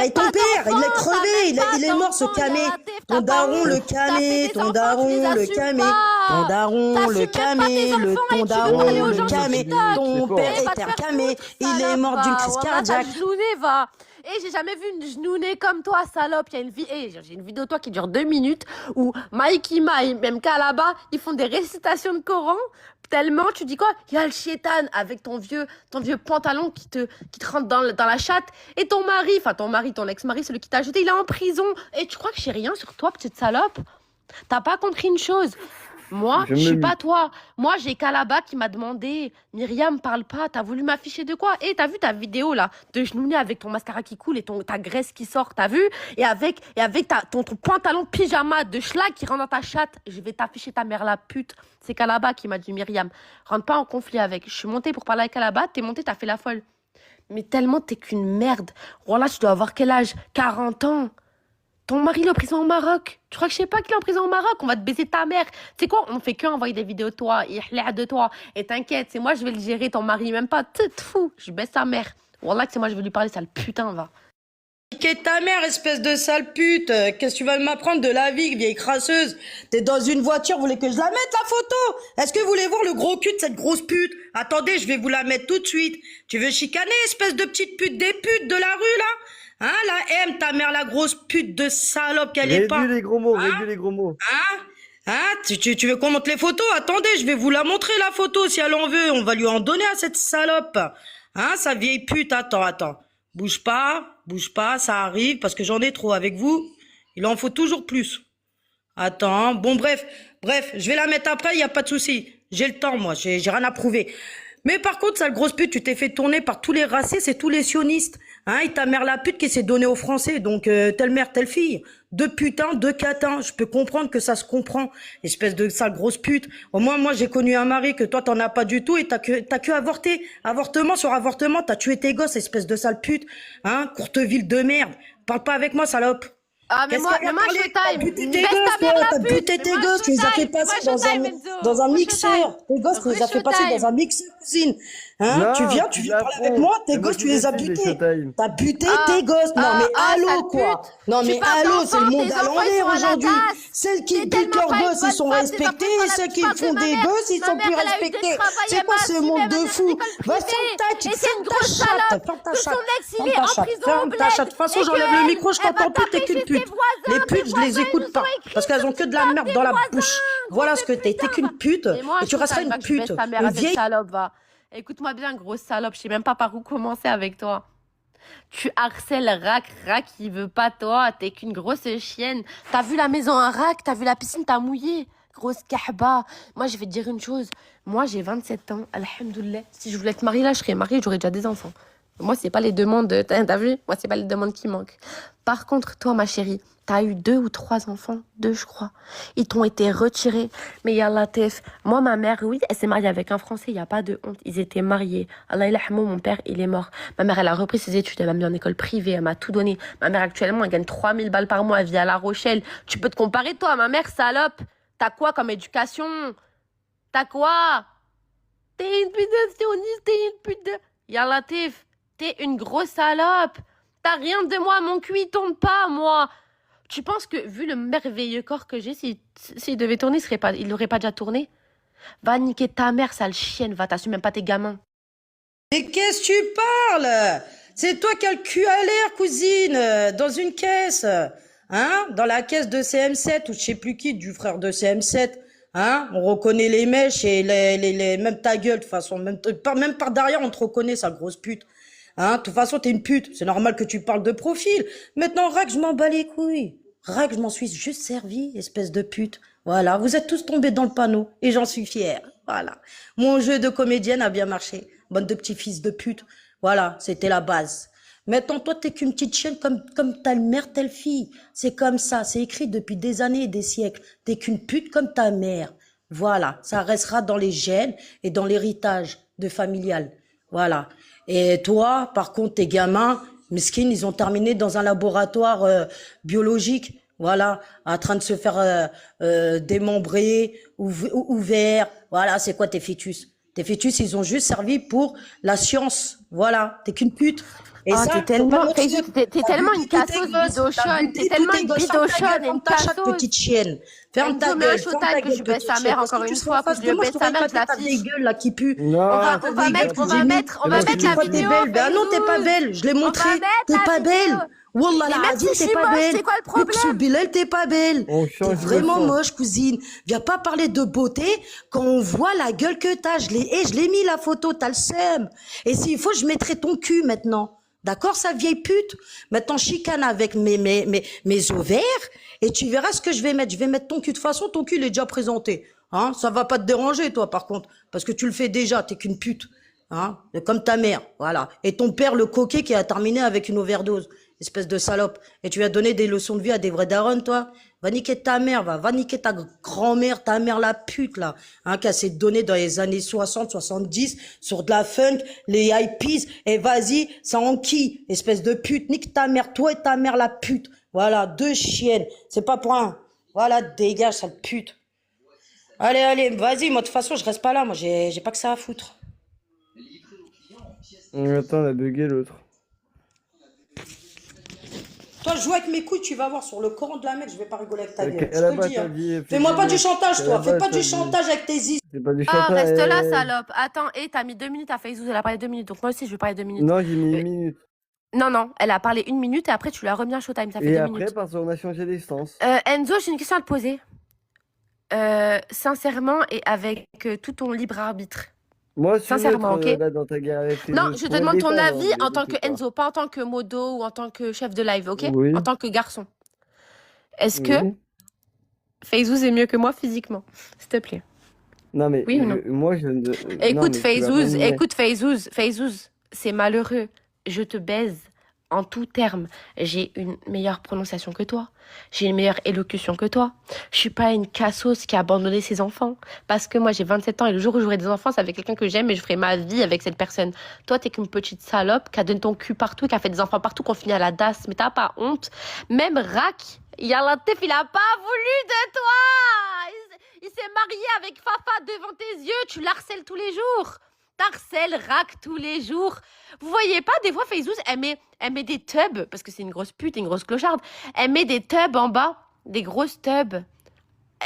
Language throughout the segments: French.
Et ton père, il l'a crevé, il est mort ce camé. Ton daron le camé, ton daron le camé. Ton daron le camé, ton daron le camé. Ton père est un camé, il est mort d'une crise cardiaque. Va. Et j'ai jamais vu une genounée comme toi, salope. J'ai une vidéo de toi qui dure 2 minutes où Mikey Mai, même Kalaba, ils font des récitations de Coran. Tellement, tu dis quoi? Il y a le chétan avec ton vieux pantalon qui te rentre dans la chatte. Et ton mari, ton ex-mari, celui qui t'a jeté, il est en prison. Et tu crois que j'ai rien sur toi, petite salope? T'as pas compris une chose? Moi, je suis pas toi. Moi, j'ai Kalaba qui m'a demandé, Myriam, parle pas, t'as voulu m'afficher de quoi? Et t'as vu ta vidéo, là, de genouiller avec ton mascara qui coule et ta graisse qui sort, t'as vu? Et avec ton pantalon pyjama de schlag qui rentre dans ta chatte. Je vais t'afficher ta mère, la pute. C'est Kalaba qui m'a dit, Myriam, rentre pas en conflit avec. Je suis montée pour parler avec Kalaba, t'es montée, t'as fait la folle. Mais tellement t'es qu'une merde. Voilà, tu dois avoir quel âge? 40 ans. Ton mari il est en prison au Maroc. Tu crois que je sais pas qu'il est en prison au Maroc? On va te baiser ta mère. Tu sais quoi? On fait que envoyer des vidéos de toi. Il a de toi. Et t'inquiète, c'est moi je vais le gérer, ton mari. Même pas. T'es fou. Je baisse ta mère. Wallah que c'est moi je vais lui parler, sale putain, va. Qu'est ta mère, espèce de sale pute? Qu'est-ce que tu vas m'apprendre de la vie, vieille crasseuse? T'es dans une voiture, vous voulez que je la mette, la photo? Est-ce que vous voulez voir le gros cul de cette grosse pute? Attendez, je vais vous la mettre tout de suite. Tu veux chicaner, espèce de petite pute des putes de la rue, là? Hein, la M, ta mère, la grosse pute de salope qu'elle est pas. Réduis les gros mots, réduis les gros mots. Tu veux qu'on monte les photos? Attendez, je vais vous la montrer, la photo, si elle en veut. On va lui en donner à cette salope. Hein, sa vieille pute, attends. Bouge pas, ça arrive, parce que j'en ai trop avec vous. Il en faut toujours plus. Attends, bon, bref, je vais la mettre après, y a pas de souci. J'ai le temps, moi, j'ai rien à prouver. Mais par contre, sale grosse pute, tu t'es fait tourner par tous les racistes et tous les sionistes. Hein, et ta mère la pute qui s'est donnée aux Français. Donc, telle mère, telle fille. Deux putains, deux catins. Je peux comprendre que ça se comprend. Espèce de sale grosse pute. Au moins, moi, j'ai connu un mari que toi, t'en as pas du tout et t'as que avorté. Avortement sur avortement, t'as tué tes gosses, espèce de sale pute. Hein, Courteville de merde. Parle pas avec moi, salope. Ah, mais moi, je time. T'as buté tes gosses, t'as buté tes gosses, tu les as fait passer dans un mixeur. Tes gosses, tu les as fait passer dans un mixeur, cousine. Hein, Non, tu viens parler avec moi, tes gosses, tu les as butés. T'as buté tes gosses. Non, mais allô, quoi. Non, mais allô, c'est le monde à l'envers aujourd'hui. Celles qui butent leurs gosses, ils sont respectés, et ceux qui font des gosses, ils sont plus respectés. C'est quoi ce monde de fous? Va, ferme ta chatte. Ferme ta chatte. De toute façon, j'enlève le micro, je t'entends plus, t'es qu'une pute. Les putes, je les écoute pas. Parce qu'elles ont que de la merde dans la bouche. Voilà ce que t'es. T'es qu'une pute. Et tu resteras une pute. Une vieille salope, va. Écoute-moi bien, grosse salope. Je sais même pas par où commencer avec toi. Tu harcèles Rac, il veut pas toi. T'es qu'une grosse chienne. T'as vu la maison à Rac, t'as vu la piscine, t'as mouillé. Grosse kahba. Moi, je vais te dire une chose. Moi, j'ai 27 ans. Alhamdoulilah. Si je voulais être mariée là, je serais mariée, j'aurais déjà des enfants. Moi, c'est pas les demandes, t'as vu? Moi, c'est pas les demandes qui manquent. Par contre, toi, ma chérie, t'as eu 2 ou 3 enfants, 2, je crois. Ils t'ont été retirés. Mais yallah, Tef, moi, ma mère, oui, elle s'est mariée avec un Français, il n'y a pas de honte. Ils étaient mariés. Allah ilahmou, mon père, il est mort. Ma mère, elle a repris ses études, elle m'a mis en école privée, elle m'a tout donné. Ma mère, actuellement, elle gagne 3000 balles par mois, elle vit à La Rochelle. Tu peux te comparer, toi, ma mère, salope? T'as quoi comme éducation? T'as quoi? T'es une pute de sioniste, t'es une pute de... Yallah, Tef. T'es une grosse salope. T'as rien de moi, mon cul il tourne pas, moi. Tu penses que, vu le merveilleux corps que j'ai, s'il devait tourner, il n'aurait pas déjà tourné? Va niquer ta mère, sale chienne, va, t'assumes même pas tes gamins. Mais qu'est-ce que tu parles? C'est toi qui as le cul à l'air, cousine, dans une caisse. Hein? Dans la caisse de CM7, ou je sais plus qui, du frère de CM7. Hein? On reconnaît les mèches et même ta gueule, de toute façon. Même par derrière, on te reconnaît, sale grosse pute. Hein, de toute façon, t'es une pute. C'est normal que tu parles de profil. Maintenant, Rack, je m'en bats les couilles. Rack, je m'en suis juste servi, espèce de pute. Voilà, vous êtes tous tombés dans le panneau et j'en suis fière. Voilà. Mon jeu de comédienne a bien marché. Bande de petits fils de pute. Voilà, c'était la base. Maintenant, toi, t'es qu'une petite chienne comme ta mère, telle fille. C'est comme ça. C'est écrit depuis des années et des siècles. T'es qu'une pute comme ta mère. Voilà. Ça restera dans les gènes et dans l'héritage de familial. Voilà. Et toi, par contre, tes gamins, mesquines, ils ont terminé dans un laboratoire biologique, voilà, en train de se faire démembrer, ouvert. Voilà, c'est quoi tes fœtus? Tes fœtus, ils ont juste servi pour la science. Voilà, t'es qu'une pute. Et Ah, ça, t'es faut pas tellement, mentir. Facebook, t'es T'as tellement buté une tous tes cassos gosses, t'as bidochonne. T'es buté tous tellement tes une gosses. Ferme ta gueule, bidochonne et ferme une ta chatte, cassos. petite chienne. Ferme ta Enzo, mets un gueule, ferme ta showtime que je gueule, lui baisse petite sa chienne. mère Parce que encore tu une seras en fois. Faut que face je de lui moi, je baisse sa t'aurais mère, que je éclaté la ta vieille fiche. gueule là qui pue. Non, Ta vieille gueule On qui va gémit. mettre, c'est on va moi Parce que qui mettre tu l'ai la crois que t'es vidéo, tué. belle. Ben non, t'es pas Facebook. belle. Je l'ai On va montré. mettre T'es la pas vidéo. belle. Wallah Mais la même Azim, si je t'es suis pas moche, belle. c'est quoi le Uqsum problème? Bilal, t'es pas belle. On T'es change le vraiment son. moche, cousine. Viens pas parler de beauté quand on voit la gueule que t'as. Je l'ai mis la photo, t'as le seum. Et s'il faut, je mettrai ton cul maintenant. D'accord, sa vieille pute? Maintenant, chicane avec mes ovaires et tu verras ce que je vais mettre. Je vais mettre ton cul. De toute façon, ton cul, il est déjà présenté. Hein? Ça va pas te déranger, toi, par contre. Parce que tu le fais déjà, t'es qu'une pute. Hein? Comme ta mère, voilà. Et ton père, le coquet, qui a terminé avec une overdose. Espèce de salope. Et tu as donné des leçons de vie à des vrais darons, toi? Va niquer ta mère, va niquer ta grand-mère, ta mère la pute, là. Hein, qui a s'est donné dans les années 60, 70, sur de la funk, les hippies, et vas-y, ça en qui? Espèce de pute. Nique ta mère, toi et ta mère la pute. Voilà, deux chiennes. C'est pas pour un. Voilà, dégage, sale pute. Allez, vas-y, moi, de toute façon, je reste pas là. Moi, j'ai pas que ça à foutre. Attends, elle a bugué l'autre. Toi, joue avec mes couilles, tu vas voir sur le Coran de la Mecque, je vais pas rigoler avec ta gueule. Elle a Je te pas le dis, hein. dit. Fais-moi pas du chantage, toi. Fais pas du chantage avec tes is. C'est pas du Ah, chantage. reste là, salope. Attends, t'as mis 2 minutes à Facebook, elle a parlé 2 minutes. Donc moi aussi, je vais parler 2 minutes. Non, j'ai mis une minute. Non, elle a parlé 1 minute et après, tu lui as remis un showtime. Ça fait Et 2 après, minutes. parce qu'on a changé les stances. Enzo, j'ai une question à te poser. Sincèrement et avec tout ton libre arbitre. Moi, je suis Sincèrement, neutre, ok? là, dans ta guerre avec les Non, autres. je te Pour le demande ton débat, avis hein, en tant que sais pas. Enzo, pas en tant que modo ou en tant que chef de live, ok? Oui. En tant que garçon. Est-ce que Oui. Fayzouz est mieux que moi physiquement? S'il te plaît. Non, mais Oui ou non? moi, je ne. Écoute, Fayzouz, Fayzouz, c'est malheureux. Je te baise en tout terme. J'ai une meilleure prononciation que toi. J'ai une meilleure élocution que toi. Je suis pas une cassos qui a abandonné ses enfants. Parce que moi, j'ai 27 ans et le jour où j'aurai des enfants, c'est avec quelqu'un que j'aime et je ferai ma vie avec cette personne. Toi, t'es qu'une petite salope qui a donné ton cul partout, qui a fait des enfants partout, qu'on finit à la DAS. Mais t'as pas honte. Même Rak, Yallah Tef, il a pas voulu de toi. Il s'est marié avec Fafa devant tes yeux. Tu l'harcèles tous les jours. T'harcèles Rak tous les jours. Vous voyez pas, des fois, Fayzouz, elle met des tubs, parce que c'est une grosse pute, une grosse clocharde. Elle met des tubs en bas, des grosses tubs,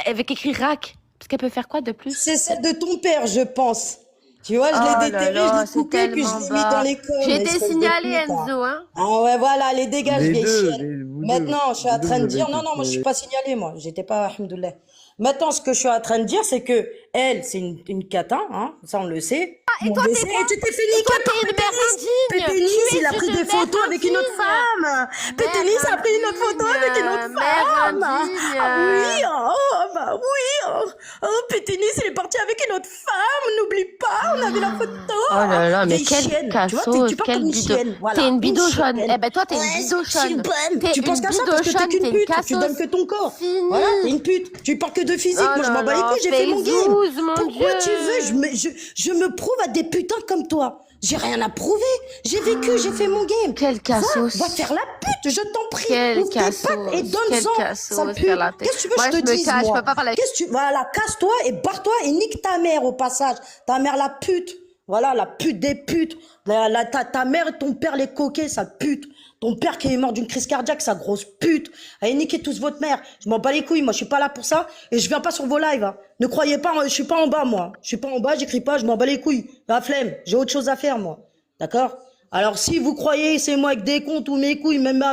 avec écrit Rak. Parce qu'elle peut faire quoi de plus? C'est celle de ton père, je pense. Tu vois, je Oh l'ai là déterré, là, je l'ai c'est coupé, puis je tellement l'ai mis dans bas. les coms. J'ai été espèce de signalée, pute, hein. Enzo, hein. Ah ouais, voilà, les dégage, Les vieille deux, chienne. vous deux. Maintenant, je suis en Vous deux, train de vous dire, avez non, été moi, je suis signalés. pas signalée, moi. J'étais pas, alhamdoulilah. Maintenant, ce que je suis en train de dire, c'est que elle, c'est une cata, hein. Ça, on le sait. Et Mon toi, t'es décès, quoi? et tu t'es fait Et toi, niquer par t'es une mère Péténis. indigne. Péténis, Tu es il a pris une des mère photos avec une autre indigne. femme. Péténis a pris une autre photo avec une autre Mère femme. indigne. Ah oui, oh, bah oui. Oh, Péténis, il est parti avec une autre femme. N'oublie pas, on a vu la photo. Oh là là, mais Vieille quelle chienne, tu vois, cassos, tu parles quelle comme une bido... chienne, voilà. T'es une bidochonne. chienne. Eh ben toi, t'es Ouais, une je suis bidochonne. bonne. T'es Tu penses une qu'à ça parce que t'es bidochonne, qu'une t'es une pute. Tu cassos. donnes que ton corps. Fini. Voilà, t'es une pute. Tu parles que de physique. Oh Moi, je là m'en bats les là, couilles, j'ai fait mon game. Fayzouz, mon Pourquoi tu Dieu. veux je me prouve à des putains comme toi. J'ai rien à prouver. J'ai vécu, j'ai fait mon game. Quelle cassos. Va faire la pute, je t'en prie. Quelle Ouvre tes pattes cassos. et Quelle donne-en. cassos, Sale pute. faire la tête. Qu'est-ce que tu veux Moi, que je te je me dise, cache, je moi? peux pas parler avec- Voilà, casse-toi et barre-toi et nique ta mère au passage. Ta mère la pute. Voilà, la pute des putes. Ta mère et ton père les coquets, sale pute. Ton père qui est mort d'une crise cardiaque, sa grosse pute. Allez, niquez tous votre mère. Je m'en bats les couilles, moi, je suis pas là pour ça. Et je viens pas sur vos lives, hein. Ne croyez pas, je suis pas en bas, moi. Je suis pas en bas, j'écris pas, je m'en bats les couilles. La flemme. J'ai autre chose à faire, moi. D'accord? Alors, si vous croyez, c'est moi avec des comptes ou mes couilles, même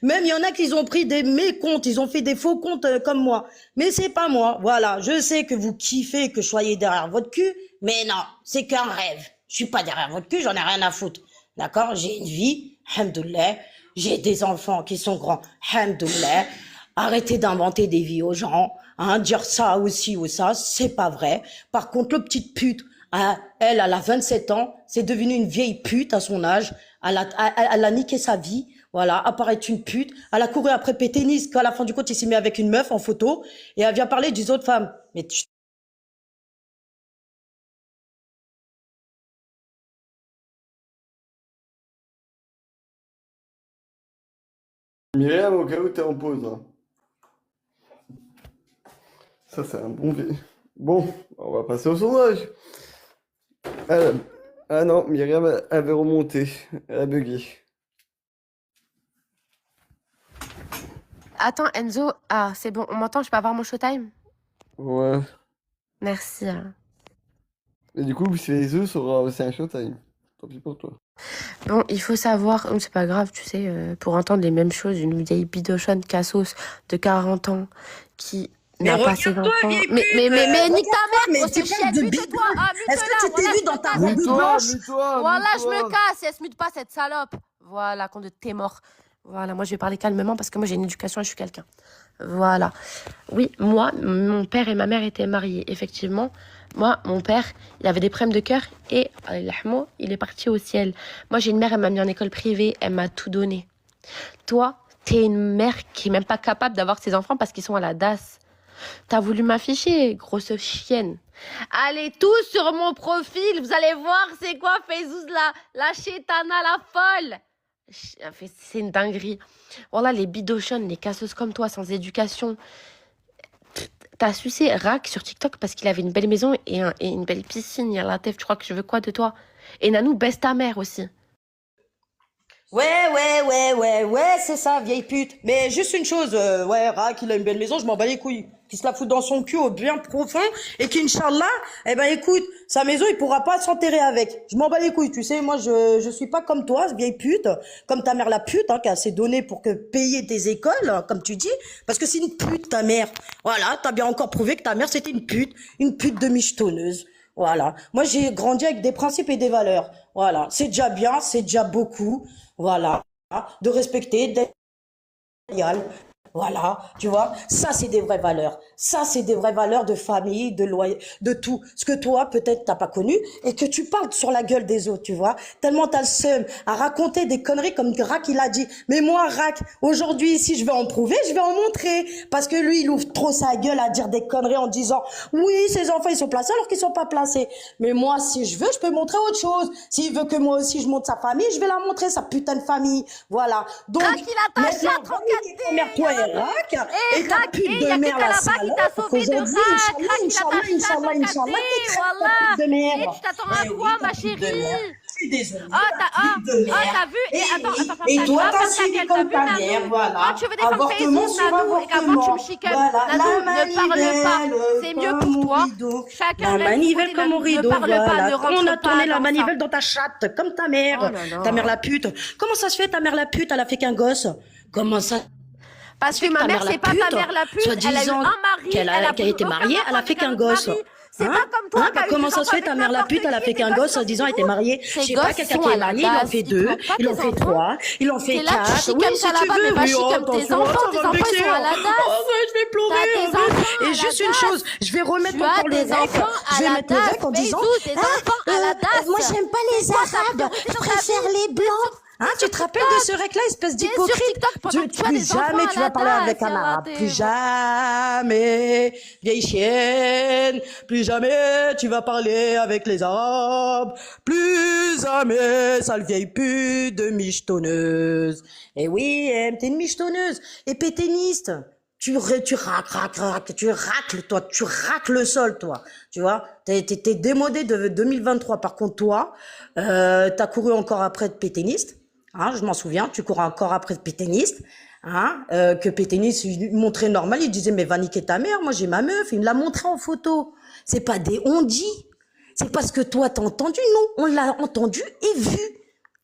il y en a qui ont pris mes comptes, ils ont fait des faux comptes comme moi. Mais c'est pas moi. Voilà. Je sais que vous kiffez que je soyez derrière votre cul, mais non, c'est qu'un rêve. Je suis pas derrière votre cul, j'en ai rien à foutre. D'accord? J'ai une vie, alhamdoulilah. J'ai des enfants qui sont grands, alhamdoulilah. Arrêtez d'inventer des vies aux gens, hein, dire ça aussi ou ça, c'est pas vrai. Par contre, le petite pute, hein, elle a 27 ans, c'est devenu une vieille pute à son âge, elle a niqué sa vie, voilà, apparaît une pute, elle a couru après Péténis, qu'à la fin du compte, il s'est mis avec une meuf en photo, et elle vient parler des autres femmes. Mais Myriam, au cas où t'es en pause. Hein. Ça, c'est un bon V. Bon, on va passer au sondage. Ah non, Myriam avait remonté. Elle a bugué. Attends, Enzo. Ah, c'est bon, on m'entend, je peux avoir mon showtime? Ouais. Merci. Et du coup, si les œufs sera aussi un showtime. Tant pis pour toi. Bon, il faut savoir, c'est pas grave, tu sais, pour entendre les mêmes choses, une vieille bidochonne cassos de 40 ans qui Mais n'a pas ses regarde-toi, enfants. vieille Mais pute, nique ta mère, regarde-toi, mais grosse tu parles chienne, de mute-toi, bidon. ah, Est-ce que mute-la, tu t'es voilà, vu je dans me ta casse, robe elle se Mute-toi, blanche? mute-toi, Voilà, je me mute-toi. casse, elle se mute pas, cette salope. Voilà, quand de t'es mort. Voilà, moi je vais parler calmement parce que moi j'ai une éducation et je suis quelqu'un. Voilà. Oui, moi, mon père et ma mère étaient mariés, effectivement. Moi, mon père, il avait des problèmes de cœur et, Allahmo, il est parti au ciel. Moi, j'ai une mère, elle m'a mis en école privée, elle m'a tout donné. Toi, t'es une mère qui est même pas capable d'avoir ses enfants parce qu'ils sont à la DAS. T'as voulu m'afficher, grosse chienne. Allez tous sur mon profil, vous allez voir c'est quoi Fayzouz la chétana, la folle. C'est une dinguerie. Voilà, les bidochonnes, les casseuses comme toi, sans éducation. T'as sucé Rak sur TikTok parce qu'il avait une belle maison et une belle piscine. Il y a la teuf, tu crois que je veux quoi de toi? Et Nanou, baisse ta mère aussi. Ouais, c'est ça, vieille pute. Mais juste une chose, ouais, Rak, il a une belle maison, je m'en bats les couilles. Qu'il se la fout dans son cul au bien profond et qu'Inch'Allah, eh ben écoute, sa maison, il pourra pas s'enterrer avec. Je m'en bats les couilles, tu sais, moi je suis pas comme toi, vieille pute, comme ta mère la pute, hein, qui a assez donné pour que payer tes écoles, hein, comme tu dis, parce que c'est une pute ta mère. Voilà, t'as bien encore prouvé que ta mère c'était une pute de michetonneuse. Voilà. Moi, j'ai grandi avec des principes et des valeurs. Voilà. C'est déjà bien, c'est déjà beaucoup. Voilà. De respecter, d'être loyal. Voilà. Tu vois, ça, c'est des vraies valeurs. Ça, c'est des vraies valeurs de famille, de loyer, de tout. Ce que toi, peut-être, t'as pas connu et que tu parles sur la gueule des autres, tu vois. Tellement t'as le seum à raconter des conneries comme Rak, il a dit. Mais moi, Rak, aujourd'hui, si je vais en prouver, je vais en montrer. Parce que lui, il ouvre trop sa gueule à dire des conneries en disant, oui, ses enfants, ils sont placés alors qu'ils sont pas placés. Mais moi, si je veux, je peux montrer autre chose. S'il veut que moi aussi, je montre sa famille, je vais la montrer, sa putain de famille. Voilà. Donc, Rak, il a taché à maintenant, 34D. mère, toi et Rak, et ta Rak, pute il y de a mère, que la là-bas qui t'a salope, sauvé de qu'aujourd'hui, Rak. Rak, il a taché à Inch'Allah, 34D, t'écrases ta voilà. pute de Et mère. tu t'attends Eh à oui, quoi, ta ma pute de mère. chérie? Je suis désolée, Ah, ta pute de mère. t'as vu? Et attends, Et tu toi, vois, t'as comme ta suivi gueule, t'as comme vu, ta Nanou? mère, voilà. Quand tu veux défendre Avortement Fayzouz, sur Nanou, et qu'avant tu me avortement. chicanes, Voilà, Nanou, la ne parle pas. manivelle C'est mieux comme pour au toi. rideau. Chacun La reste de son manivelle côté, comme au Nanou. Ne rideau, parle pas, voilà. ne On a rentre tourné pas la dans ça. manivelle dans ta chatte, comme ta Oh mère. là Ta mère là. la pute. Comment ça se fait, ta mère la pute, elle a fait qu'un gosse? Comment ça Parce se que fait que ma ta mère, mère la c'est pas ta pute, mère la pute. Elle a eu soi-disant un mari, qu'elle elle a a voulu été aucun mariée, enfant elle a avec fait un qu'un autre gosse? mari. C'est Hein? pas comme toi Hein? qui a eu Comment des ça se enfants fait, avec ta mère la n'importe pute, qui. elle a fait Tes qu'un gosses, gosse, ils sont soi-disant, elle était où? mariée. Je Tes sais pas, gosses, ils quelqu'un sont qui à est la marié, il en DAS. fait Ils deux, trompent pas il tes en fait enfants. trois, il en fait T'es là, tu quatre. Oui, chicanes si tu là-bas, mais veux, va oui, chicane tes attention, enfants. ça Tes va me enfants, ils vexer. sont à la Oh, DAS. je vais pleurer, T'as des enfants Et à la juste une DAS. chose, je vais remettre Tu as encore le des rec, enfants je à vais la mettre le DAS. rec en disant, Fayzou, des enfants à la DAS. moi j'aime pas les C'est quoi ta Arabes, priorité je dans ta préfère vie? les Blancs. Hein, tu te rappelles de ce rec-là, espèce T'es sur d'hypocrite? TikTok pendant que tu as Plus des enfants jamais à tu la vas parler DAS. avec un Yallah, arabe. Plus t'es... jamais, vieille chienne. Plus jamais tu vas parler avec les arabes. Plus jamais, sale vieille pute de michetonneuse. Et oui, t'es une michetonneuse. Et péténiste. Tu racles, toi, tu racles le sol, toi. Tu vois, t'es démodé de 2023. Par contre, toi, t'as couru encore après de péténiste. Hein, je m'en souviens, tu courais encore après de péténiste. Hein, que péténiste, il montrait normal, il disait, mais va niquer ta mère, moi j'ai ma meuf, il me l'a montré en photo. C'est pas des on dit. C'est parce que toi t'as entendu, non, on l'a entendu et vu.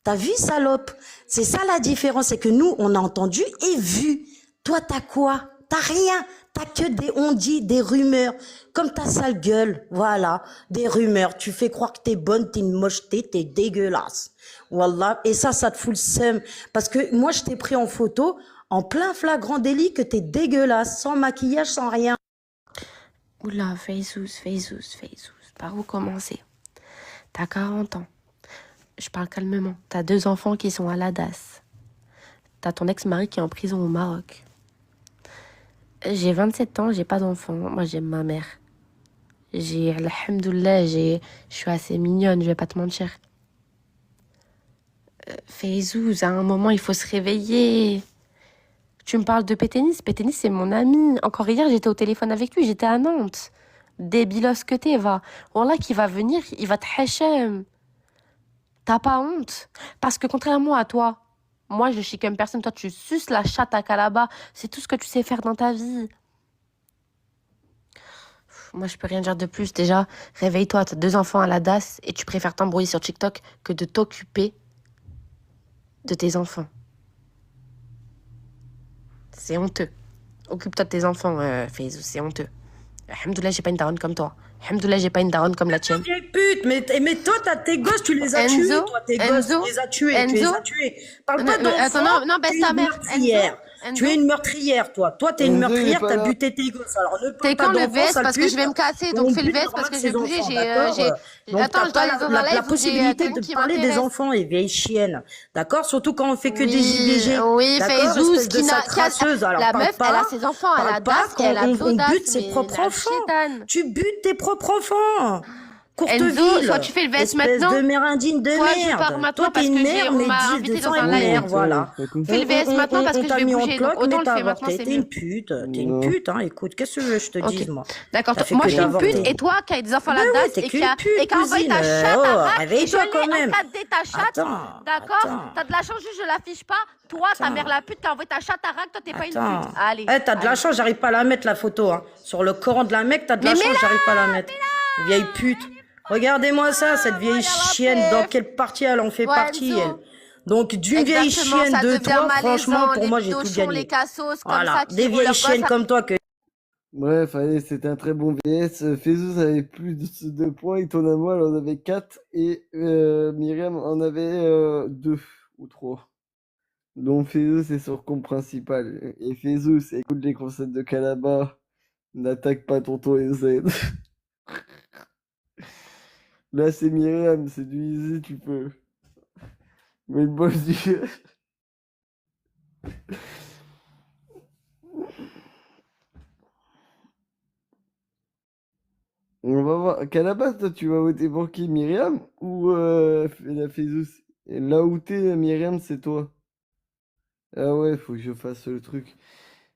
T'as vu, salope? C'est ça la différence, c'est que nous, on a entendu et vu. Toi, t'as quoi? T'as rien. T'as que des on-dit, des rumeurs. Comme ta sale gueule. Voilà. Des rumeurs. Tu fais croire que t'es bonne, t'es une mocheté, t'es dégueulasse. Wallah. Et ça te fout le seum. Parce que moi, je t'ai pris en photo, en plein flagrant délit, que t'es dégueulasse. Sans maquillage, sans rien. Oula, Fayzouz. Par où commencer? T'as 40 ans. Je parle calmement. T'as 2 enfants qui sont à la DAS. T'as ton ex-mari qui est en prison au Maroc. J'ai 27 ans, j'ai pas d'enfant. Moi, j'aime ma mère. Alhamdoulilah, je suis assez mignonne, je vais pas te mentir. Fayzouz, à un moment, il faut se réveiller. Tu me parles de Péténis. Péténis, c'est mon ami. Encore hier, j'étais au téléphone avec lui, j'étais à Nantes. Débilos que t'es, va. Wallah, qui va venir, il va te hachem. T'as pas honte? Parce que contrairement à toi, Moi, je chie comme personne. Toi, tu suces la chatte à Calaba. C'est tout ce que tu sais faire dans ta vie. Moi, je peux rien dire de plus. Déjà, réveille-toi. T'as 2 enfants à la DAS et tu préfères t'embrouiller sur TikTok que de t'occuper de tes enfants. C'est honteux. Occupe-toi de tes enfants, Fayzou. C'est honteux. Alhamdoulilah, j'ai pas une daronne comme toi. Alhamdoulilah, j'ai pas une daronne comme la tienne. Vieille pute, mais toi, tes gosses, tu les as tués, Enzo, toi, tes gosses, tu Enzo, les as tués, tu les Enzo. as tués. Parle pas Attends, d'enfants, non, tu baisse es ta une mère. meurtrière. Enzo, Tu es une meurtrière, toi. Toi, t'es une Enzo, il est meurtrière, pas t'as là. buté tes gosses. Alors, ne T'es parle pas quand le d'enfants, VS sale parce que je vais me pute. casser, On donc fais le bute VS parce normal que je ses vais bouger. enfants, d'accord? Donc, Attends, t'as je dois pas aller dans un la live où j'ai possibilité quelqu'un de qui parler des m'intéresse. enfants, les vieilles chiennes. D'accord? Surtout quand on fait que des Oui, IVG. oui, D'accord? Fayzouz, Espèce de sale crasseuse. Alors, la parle meuf, elle a pas. ses enfants à la Parle pas DAS et quand elle a de on l'audace, bute ses mais propres la enfants. chétane. Tu butes tes propres enfants. Enzo, Courteville, soit tu fais le VS espèce maintenant, de mère indigne de soit je pars merde. maintenant Toi, t'es parce une que mère, on mais m'a 10 de invité dans sang un une Non, live. mère, attends, voilà. attends. Fais le VS maintenant parce On que je t'a vais mis en bouger, donc cloque, mais autant le t'as faire maintenant, avorté. c'est T'es mieux. une pute. T'es une Non. pute, hein. Écoute, qu'est-ce que tu veux que je te Ok, dise, moi? d'accord. T'as fait Moi, que je suis une pute d'avorter. et toi qui as des enfants à Ben la oui, DAS t'es et qu'une pute, qui a envoyé cousine. ta chatte Oh, à Rack et je réveille-toi l'ai quand même. encadré ta chatte, Attends, d'accord? attends, T'as de la chance, juste je l'affiche pas. Toi, ta mère attends. la pute qui a envoyé ta chatte à Rack, toi t'es pas une Attends. pute. Allez, Eh, t'as de la allez. chance, j'arrive pas à la mettre, la photo, hein. Sur le Coran de la Mecque, t'as de Mais la chance, mets-la, j'arrive pas à la mettre. Vieille mets-la. pute. Regardez-moi ça, cette vieille Voyons la chienne. Dans pef. quelle partie elle en fait Ouais, partie, elle? Enzo. Donc, d'une vieille Exactement, chienne ça de devient toi, franchement, malaisant, pour les moi, j'ai tout biochons, les gagné. cassos, comme Voilà. ça, qui Des roulent vieilles leurs gosses. chiennes comme toi que Bref, allez, c'était un très bon VS. Fezous avait plus de points, étonnamment, elle en avait 4 et Myriam en avait 2 ou 3. Donc Fezous c'est sur compte principal. Et Fezous, écoute les concepts de Calaba, n'attaque pas tonton et Z. Là c'est Myriam, c'est du easy, tu peux. Mais le boss du... On va voir. Calabas, toi, tu vas voter pour qui? Myriam ou la Fezous? Et là où t'es, Myriam, c'est toi. Ah ouais, faut que je fasse le truc.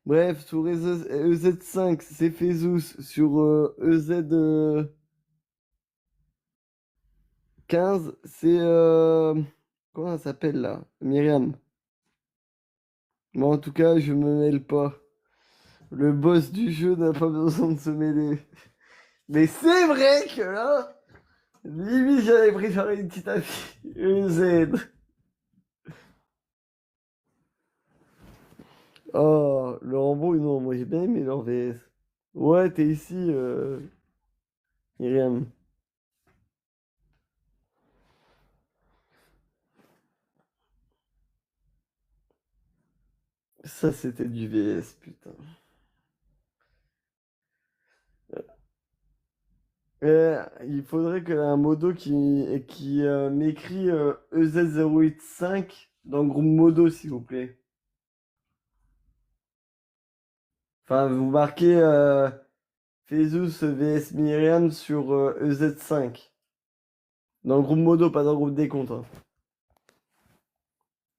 Bref, sur EZ5, c'est Fezous. Sur EZ15, c'est... comment ça s'appelle, là? Myriam. Bon, en tout cas, je me mêle pas. Le boss du jeu n'a pas besoin de se mêler. Mais c'est vrai que là... Limite, j'avais préparé une petite affiche. EZ. Oh, le Rambo, non, moi j'ai bien aimé leur VS. Ouais, t'es ici, Myriam. Ça, c'était du VS, putain. Il faudrait qu'il y ait un modo qui m'écrit EZ085 dans le groupe modo, s'il vous plaît. Enfin, vous marquez Fezous vs Myriam sur EZ5. Dans le groupe modo, pas dans le groupe des comptes, hein.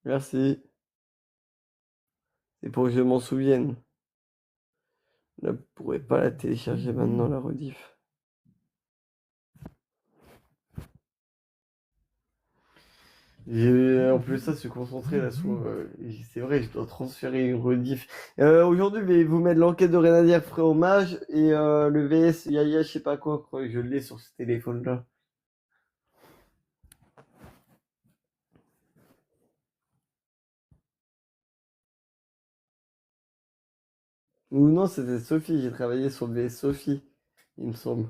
Merci. C'est pour que je m'en souvienne. Je ne pourrais pas la télécharger maintenant, la rediff. En plus ça, se concentrer là sur... c'est vrai, je dois transférer une rediff. Aujourd'hui, je vais vous mettre l'enquête de Renadier ferait hommage et le VS Yaya, je sais pas quoi, je l'ai sur ce téléphone-là. Ou non, c'était Sophie, j'ai travaillé sur le VS Sophie, il me semble.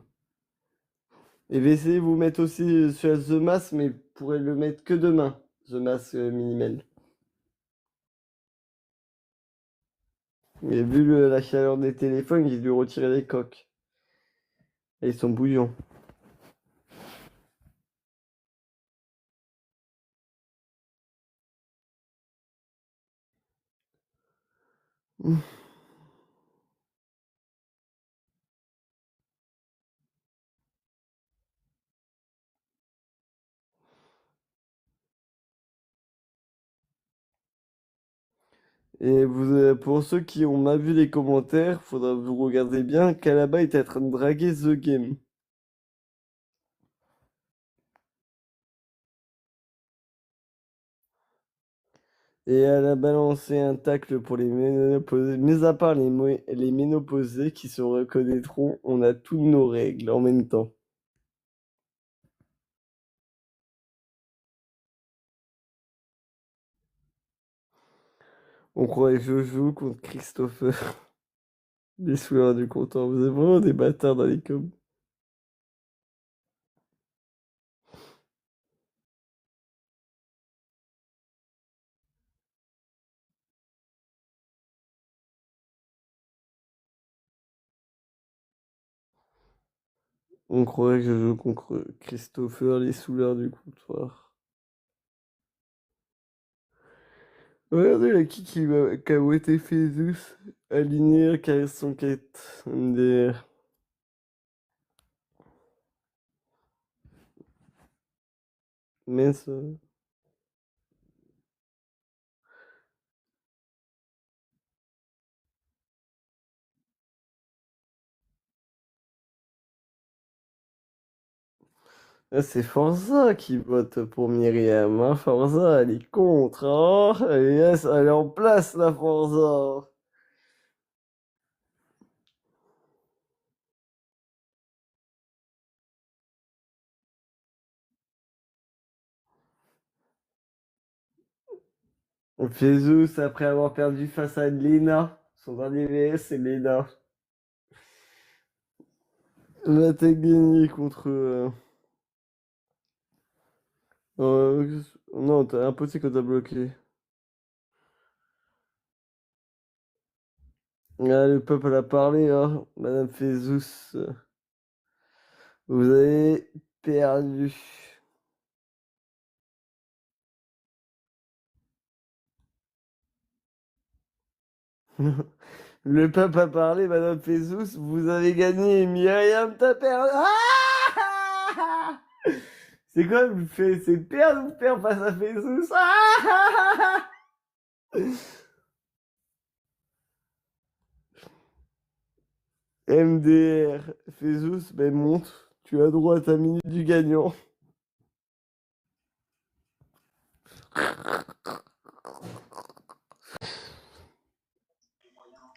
Et je vais essayer de vous mettre aussi sur The Mass, mais je pourrais le mettre que demain, The Mass Minimal. Et vu la chaleur des téléphones, j'ai dû retirer les coques. Et ils sont bouillants. Et pour ceux qui ont mal vu les commentaires, faudra vous regarder bien. Kalaba est en train de draguer The Game. Et elle a balancé un tacle pour les ménopausés. Mis à part les ménopausés qui se reconnaîtront, on a toutes nos règles en même temps. On croirait Jojo contre Christopher. Les souliers du comptoir. Vous êtes vraiment des bâtards dans les coms. On croirait que je joue contre Christopher, les souleurs du comptoir. Regardez la qui va cahuéter Fézus, aligné, caresse son quête, MDR. Mais ça... Ah, c'est Forza qui vote pour Myriam, hein. Forza, elle est contre, hein. Yes, elle est en place, la Forza. Fézus, après avoir perdu face à Lena, son dernier VS, c'est Lena. Là, t'as gagné contre... Non, t'as impossible que t'as bloqué. Ah, le peuple a parlé, hein. Madame Fézus, vous avez perdu. Le peuple a parlé, Madame Fézus, vous avez gagné. Myriam, t'as perdu. Ah c'est quoi, vous faites, c'est perdre ou perdre face à Fézus? Ah MDR, Fézus, ben monte, tu as droit à ta minute du gagnant.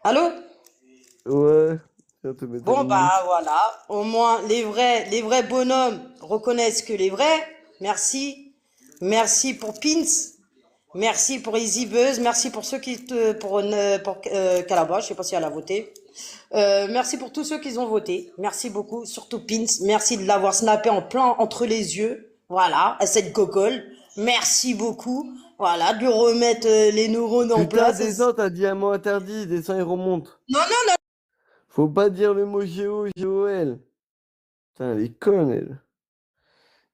Allô? Ouais, viens te mettre Bon, en bah minute. voilà. Au moins, les vrais bonhommes reconnaissent que les vrais. Merci. Merci pour Pins. Merci pour Easy Buzz. Merci pour ceux qui te, pour Calabash. Je sais pas si elle a voté. Merci pour tous ceux qui ont voté. Merci beaucoup. Surtout Pins. Merci de l'avoir snappé en plein entre les yeux. Voilà. À cette gogole. Merci beaucoup. Voilà. De remettre les neurones en Putain, place. descends, t'as diamant interdit, descends et remonte. Non, non, Faut pas dire le mot GOL. Putain, elle est conne, elle.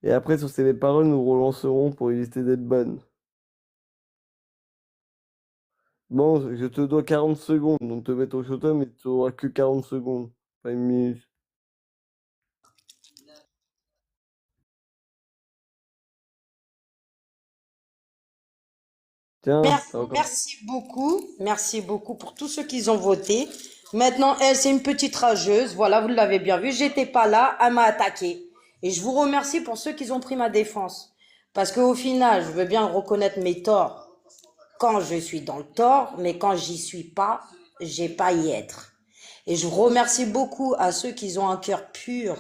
Et après, sur ces paroles, nous relancerons pour éviter d'être bonnes. Bon, je te dois 40 secondes, donc te mettre au showtime, mais tu auras que 40 secondes, pas une minute. Tiens, t'as encore... merci beaucoup pour tous ceux qui ont voté. Maintenant, elle, c'est une petite rageuse. Voilà, vous l'avez bien vu. J'étais pas là, elle m'a attaqué. Et je vous remercie pour ceux qui ont pris ma défense. Parce qu'au final, je veux bien reconnaître mes torts quand je suis dans le tort, mais quand j'y suis pas, j'ai pas à y être. Et je remercie beaucoup à ceux qui ont un cœur pur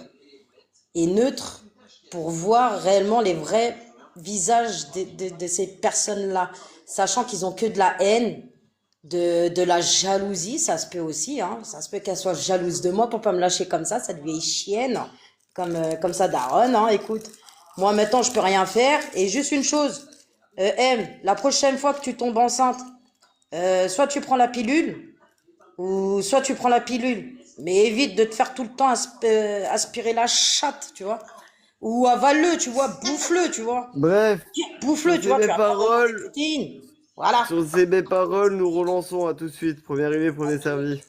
et neutre pour voir réellement les vrais visages de ces personnes-là, sachant qu'ils ont que de la haine, de la jalousie, ça se peut aussi, hein. Ça se peut qu'elle soit jalouse de moi pour pas me lâcher comme ça, cette vieille chienne, comme ça, daronne, hein. Écoute, moi maintenant je peux rien faire, et juste une chose, M, la prochaine fois que tu tombes enceinte, soit tu prends la pilule, ou soit tu prends la pilule, mais évite de te faire tout le temps aspirer la chatte, tu vois. Ou avale-le, tu vois, bouffe-le, tu vois. Bref, Bouffe-le, sur tu ces vois, tu belles vas prendre des paroles, protéines. Voilà. sur ces belles paroles, nous relançons à tout de suite. Premier arrivé, premier servi.